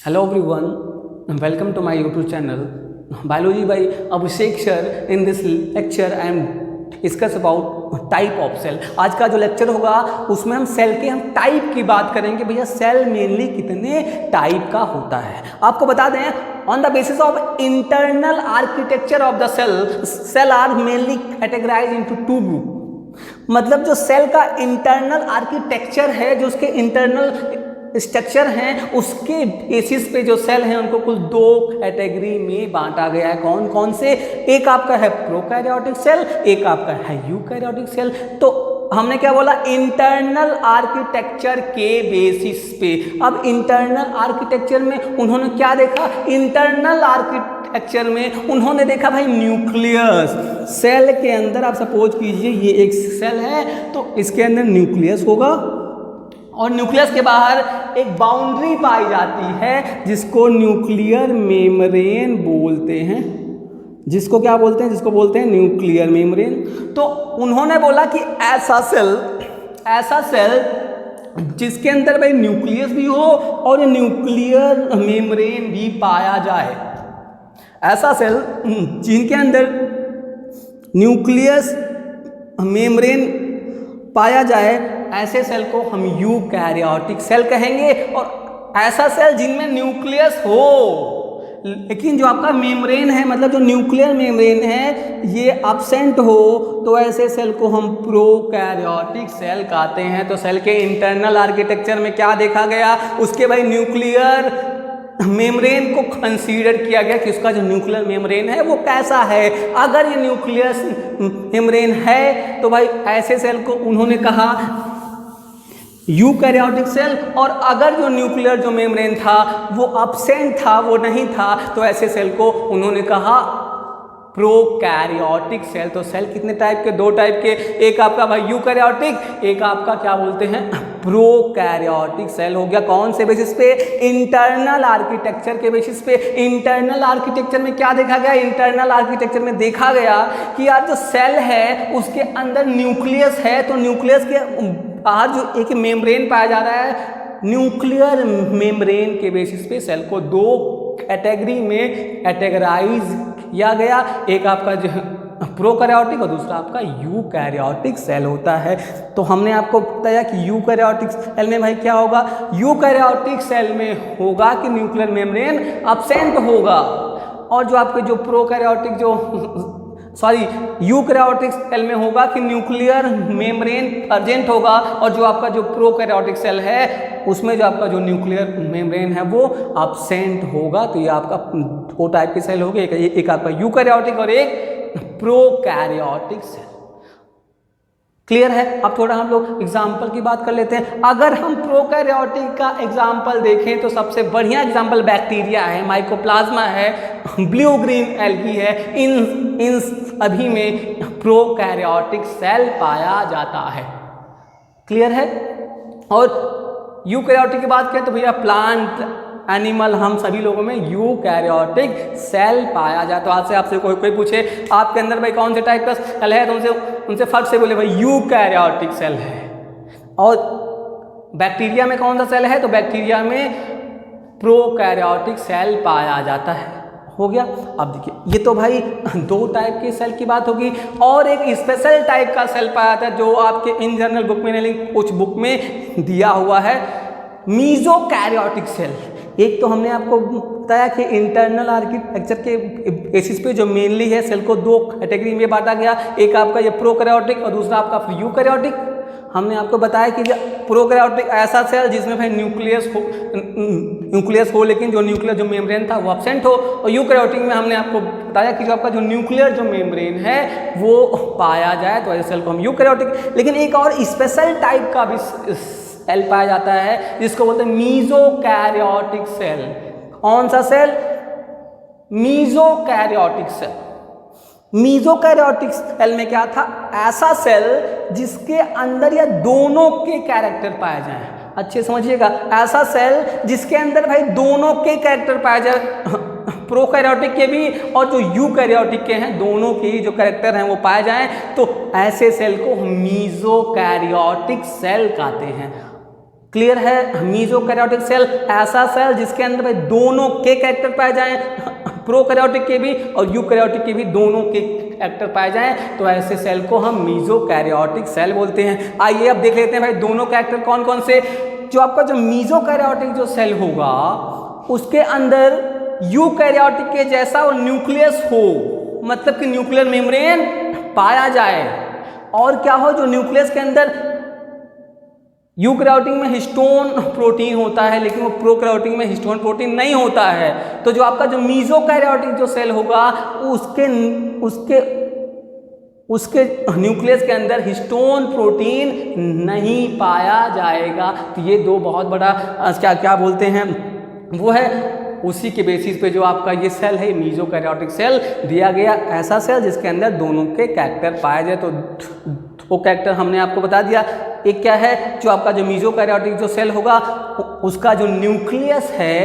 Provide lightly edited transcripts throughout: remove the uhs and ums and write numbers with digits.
Hello everyone, welcome to my YouTube channel Biology by Abhishek sir. In this lecture I am discuss about type of cell. आज का जो lecture होगा उसमें हम cell के type की बात करेंगे। भैया सेल मेनली कितने टाइप का होता है आपको बता दें। On the basis of internal architecture of the cell are mainly categorise into two group. मतलब जो सेल का इंटरनल आर्किटेक्चर है, जो उसके इंटरनल स्ट्रक्चर हैं, उसके बेसिस पे जो सेल हैं उनको कुल दो कैटेगरी में बांटा गया है। कौन कौन से? एक आपका है प्रोकैरियोटिक सेल, एक आपका है यूकैरियोटिक सेल। तो हमने क्या बोला? इंटरनल आर्किटेक्चर के बेसिस पे। अब इंटरनल आर्किटेक्चर में उन्होंने क्या देखा? इंटरनल आर्किटेक्चर में उन्होंने देखा भाई न्यूक्लियस। सेल के अंदर आप सपोज कीजिए ये एक सेल है तो इसके अंदर न्यूक्लियस होगा और न्यूक्लियस के बाहर एक बाउंड्री पाई जाती है जिसको न्यूक्लियर मेम्ब्रेन बोलते हैं। जिसको क्या बोलते हैं? जिसको बोलते हैं न्यूक्लियर मेम्ब्रेन। तो उन्होंने बोला कि ऐसा सेल जिसके अंदर भाई न्यूक्लियस भी हो और न्यूक्लियर मेम्ब्रेन भी पाया जाए, ऐसा सेल जिनके अंदर न्यूक्लियस मेम्ब्रेन पाया जाए, ऐसे सेल को हम यूकैरियोटिक सेल कहेंगे। और ऐसा सेल जिनमें न्यूक्लियस हो लेकिन जो आपका मेम्ब्रेन है, मतलब जो न्यूक्लियर मेम्ब्रेन है ये एब्सेंट हो, तो ऐसे सेल को हम प्रोकैरियोटिक सेल कहते हैं। तो सेल के इंटरनल आर्किटेक्चर में क्या देखा गया? उसके भाई न्यूक्लियर मेम्ब्रेन को कंसीडर किया गया कि उसका जो न्यूक्लियर मेम्ब्रेन है वो कैसा है। अगर ये न्यूक्लियस मेम्ब्रेन है तो भाई ऐसे सेल को उन्होंने कहा यूकैरियोटिक सेल। और अगर जो न्यूक्लियर जो मेम्ब्रेन था वो एब्सेंट था, वो नहीं था, तो ऐसे सेल को उन्होंने कहा प्रोकैरियोटिक सेल। तो सेल कितने टाइप के? दो टाइप के। एक आपका भाई यूकैरियोटिक, एक आपका क्या बोलते हैं प्रोकैरियोटिक सेल हो गया। कौन से बेसिस पे? इंटरनल आर्किटेक्चर के बेसिस पे। इंटरनल आर्किटेक्चर में क्या देखा गया? इंटरनल आर्किटेक्चर में देखा गया कि यार जो सेल है उसके अंदर न्यूक्लियस है, तो न्यूक्लियस के बाहर जो एक मेम्ब्रेन पाया जा रहा है, न्यूक्लियर मेम्ब्रेन के बेसिस पे सेल को दो कैटेगरी में कैटेगराइज किया गया। एक आपका जो प्रोकैरियोटिक और दूसरा आपका यूकैरियोटिक सेल होता है। तो हमने आपको बताया कि यूकैरियोटिक सेल में भाई क्या होगा? यूकैरियोटिक सेल में होगा कि न्यूक्लियर मेम्ब्रेन एब्सेंट होगा, और जो आपके जो प्रोकैरियोटिक यूकैरियोटिक सेल में होगा कि न्यूक्लियर मेम्ब्रेन प्रेजेंट होगा। और जो आपका जो प्रोकैरियोटिक सेल है उसमें जो आपका जो न्यूक्लियर मेम्ब्रेन है वो एब्सेंट होगा। तो ये आपका दो टाइप के सेल हो गए, एक आपका यूकैरियोटिक और एक प्रोकैरियोटिक सेल। क्लियर है? अब थोड़ा हम लोग एग्जाम्पल की बात कर लेते हैं। अगर हम प्रोकैरियोटिक का एग्जाम्पल देखें तो सबसे बढ़िया एग्जाम्पल बैक्टीरिया है, माइकोप्लाज्मा है, ब्लू ग्रीन एल्गी है। इन सभी में प्रोकैरियोटिक सेल पाया जाता है। क्लियर है? और यूकैरियोटिक की बात करें तो भैया प्लांट, एनिमल, हम सभी लोगों में यूकैरियोटिक सेल पाया जाता है। तो आज से आपसे कोई पूछे आपके अंदर भाई कौन से टाइप का सेल है, तो उनसे फर्क से बोले भाई यूकैरियोटिक सेल है। और बैक्टीरिया में कौन सा सेल है? तो बैक्टीरिया में प्रोकैरियोटिक सेल पाया जाता है। हो गया? अब देखिए ये तो भाई दो टाइप के सेल की बात होगी। और एक स्पेशल टाइप का सेल पाया जाता है जो आपके इन जनरल बुक में नहीं, कुछ बुक में दिया हुआ है, मीजोकैरियोटिक सेल। एक तो हमने आपको बताया कि इंटरनल आर्किटेक्चर के बेसिस पे जो मेनली है सेल को दो कैटेगरी में बांटा गया। एक आपका ये प्रोकैरियोटिक और दूसरा आपका यूकैरियोटिक। हमने आपको बताया कि प्रोकैरियोटिक ऐसा सेल जिसमें भाई न्यूक्लियस हो लेकिन जो न्यूक्लियर जो मेम्ब्रेन था वो एब्सेंट हो। और यूकैरियोटिक में हमने आपको बताया कि जो आपका जो न्यूक्लियर जो मेम्ब्रेन है वो पाया जाए, तो ऐसे सेल को हम यूकैरियोटिक। लेकिन एक और स्पेशल टाइप का भी सेल पाया जाता है जिसको बोलते हैं मीजोकैरियोटिक सेल। कौन सा सेल? मीजोकैरियोटिक सेल। मीजोकैरियोटिक सेल में क्या था? ऐसा सेल जिसके अंदर या दोनों के कैरेक्टर पाए जाएं। अच्छे समझिएगा, ऐसा सेल जिसके अंदर भाई दोनों के कैरेक्टर पाए जाए, प्रोकैरियोटिक के भी और जो यूकैरियोटिक के हैं दोनों के ही जो कैरेक्टर हैं वो पाए जाएं, तो ऐसे सेल को मीजोकैरियोटिक सेल कहते हैं। क्लियर है? मीजोकैरियोटिक सेल ऐसा सेल जिसके अंदर भाई दोनों के कैरेक्टर पाए जाएं, प्रोकैरियोटिक के भी और यूकैरियोटिक के भी दोनों के कैरेक्टर पाए जाएं, तो ऐसे सेल को हम मीजोकैरियोटिक सेल बोलते हैं। आइए अब देख लेते हैं भाई दोनों कैरेक्टर कौन कौन से। जो आपका जो मीजोकैरियोटिक जो सेल होगा उसके अंदर यूकैरियोटिक के जैसा और न्यूक्लियस हो, मतलब कि न्यूक्लियर मेम्ब्रेन पाया जाए, और क्या हो, जो न्यूक्लियस के अंदर यूकैरियोटिक में हिस्टोन प्रोटीन होता है लेकिन वो प्रोकैरियोटिक में हिस्टोन प्रोटीन नहीं होता है। तो जो आपका जो मीजोकैरियोटिक जो सेल होगा उसके उसके न्यूक्लियस के अंदर हिस्टोन प्रोटीन नहीं पाया जाएगा। तो ये दो बहुत बड़ा क्या बोलते हैं वो है, उसी के बेसिस पे जो आपका ये सेल है मीजोकैरियोटिक सेल दिया गया, ऐसा सेल जिसके अंदर दोनों के कैरेक्टर पाए जाए। तो वो कैरेक्टर हमने आपको बता दिया। एक क्या है, जो आपका जो मीजोकैरियोटिक जो सेल होगा उसका जो न्यूक्लियस है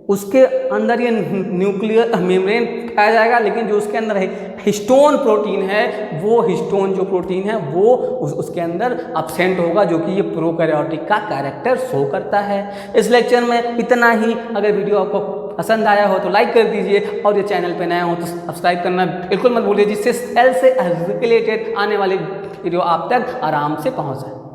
उसके अंदर ये न्यूक्लियर मेम्ब्रेन पाया जाएगा, लेकिन जो उसके अंदर है हिस्टोन प्रोटीन है, वो हिस्टोन जो प्रोटीन है वो उसके अंदर अब्सेंट होगा, जो कि ये प्रोकैरियोटिक का कैरेक्टर शो करता है। इस लेक्चर में इतना ही। अगर वीडियो आपको पसंद आया हो तो लाइक कर दीजिए, और ये चैनल पे नया हो तो सब्सक्राइब करना बिल्कुल मत भूलिए, जिससे सेल से रिलेटेड आने वाले वीडियो आप तक आराम से पहुँच जाए।